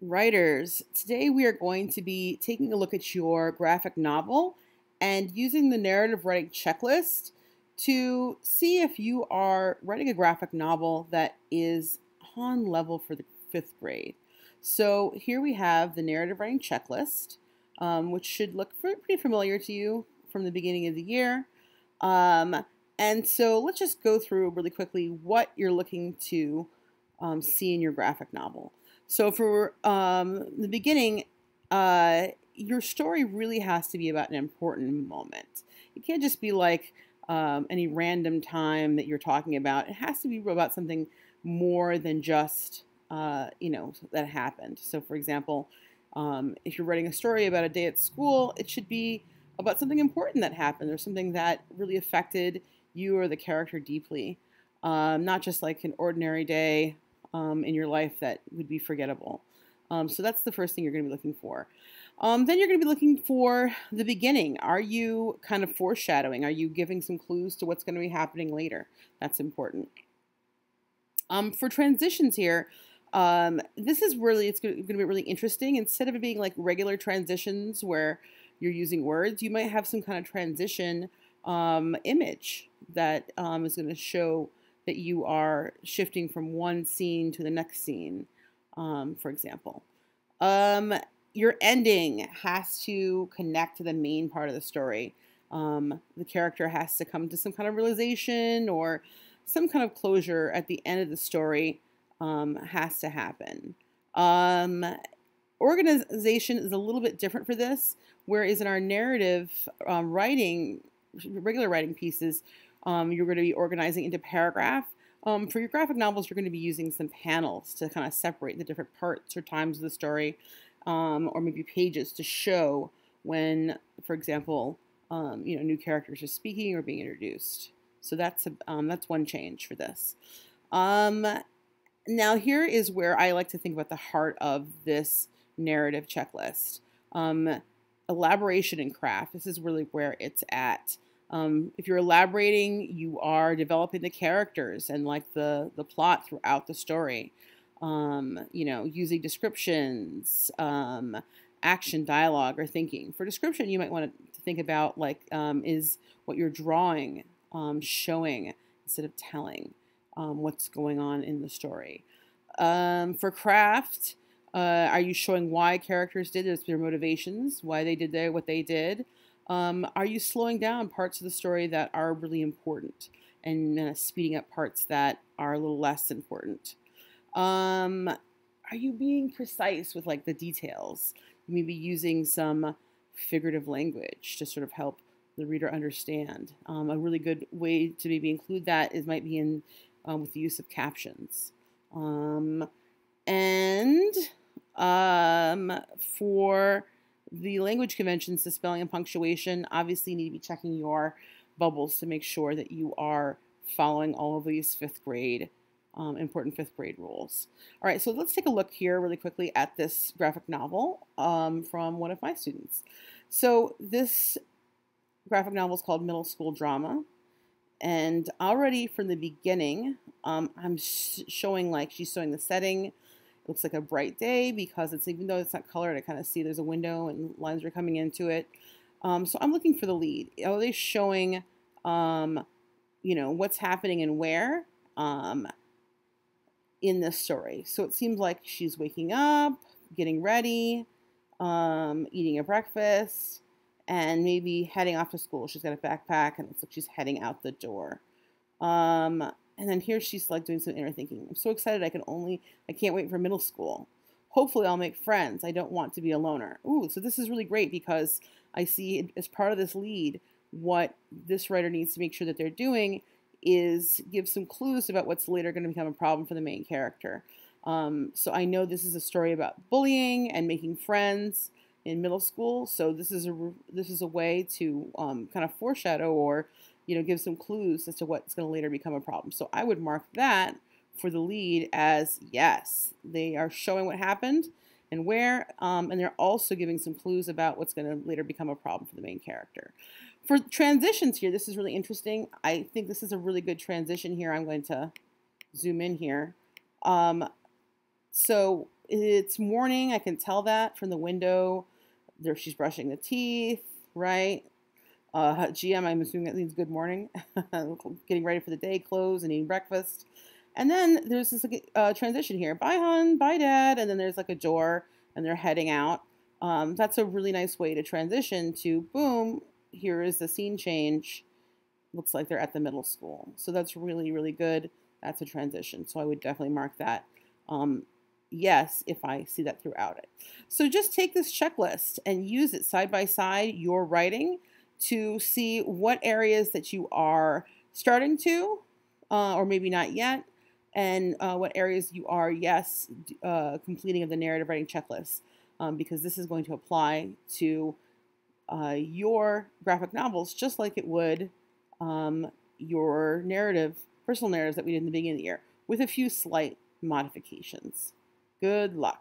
Writers, today we are going to be taking a look at your graphic novel and using the narrative writing checklist to see if you are writing a graphic novel that is on level for the fifth grade. So here we have the narrative writing checklist, which should look pretty familiar to you from the beginning of the year. And so let's just go through really quickly what you're looking to see in your graphic novel. So for the beginning, your story really has to be about an important moment. It can't just be like any random time that you're talking about. It has to be about something more than just, that happened. So for example, if you're writing a story about a day at school, it should be about something important that happened or something that really affected you or the character deeply. Not just like an ordinary day in your life that would be forgettable. So that's the first thing you're going to be looking for. Then you're going to be looking for the beginning. Are you kind of foreshadowing? Are you giving some clues to what's going to be happening later? That's important. For transitions here, this is really, it's going to be really interesting. Instead of it being like regular transitions where you're using words, you might have some kind of transition image that is going to show that you are shifting from one scene to the next scene, for example. Your ending has to connect to the main part of the story. The character has to come to some kind of realization or some kind of closure at the end of the story has to happen. Organization is a little bit different for this, whereas in our narrative writing, regular writing pieces, you're going to be organizing into paragraph. For your graphic novels, you're going to be using some panels to kind of separate the different parts or times of the story, or maybe pages to show when, for example, new characters are speaking or being introduced. So that's one change for this. Now here is where I like to think about the heart of this narrative checklist. Elaboration and craft. This is really where it's at. If you're elaborating, you are developing the characters and like the plot throughout the story. Using descriptions, action, dialogue, or thinking. For description, you might want to think about like is what you're drawing showing instead of telling what's going on in the story. For craft, are you showing why characters did this, their motivations, why they did what they did? Are you slowing down parts of the story that are really important and speeding up parts that are a little less important? Are you being precise with like the details? You may be using some figurative language to sort of help the reader understand. A really good way to maybe include that might be in with the use of captions. For the language conventions, the spelling and punctuation, obviously you need to be checking your bubbles to make sure that you are following all of these important fifth grade rules. All right, so let's take a look here really quickly at this graphic novel from one of my students. So this graphic novel is called Middle School Drama. And already from the beginning, I'm showing like she's showing the setting. It looks like a bright day because even though it's not colored, I kind of see there's a window and lines are coming into it. So I'm looking for the lead. Are they showing, what's happening and where in this story? So it seems like she's waking up, getting ready, eating a breakfast, and maybe heading off to school. She's got a backpack and it looks like she's heading out the door. And then here she's like doing some inner thinking. I'm so excited I can't wait for middle school. Hopefully I'll make friends. I don't want to be a loner. Ooh, so this is really great because I see as part of this lead, what this writer needs to make sure that they're doing is give some clues about what's later going to become a problem for the main character. So I know this is a story about bullying and making friends in middle school. So this is a way to kind of foreshadow or give some clues as to what's going to later become a problem. So I would mark that for the lead as yes, they are showing what happened and where, and they're also giving some clues about what's going to later become a problem for the main character. For transitions here, this is really interesting. I think this is a really good transition here. I'm going to zoom in here. So it's morning. I can tell that from the window. There, she's brushing the teeth, right? GM, I'm assuming that means good morning. Getting ready for the day, clothes, and eating breakfast. And then there's this transition here. Bye, hon. Bye, dad. And then there's like a door, and they're heading out. That's a really nice way to transition to, boom, here is the scene change. Looks like they're at the middle school. So that's really, really good. That's a transition. So I would definitely mark that yes if I see that throughout it. So just take this checklist and use it side by side, your writing, to see what areas that you are starting to, or maybe not yet, and what areas you are, yes, completing of the narrative writing checklist, because this is going to apply to your graphic novels just like it would your personal narratives that we did in the beginning of the year, with a few slight modifications. Good luck.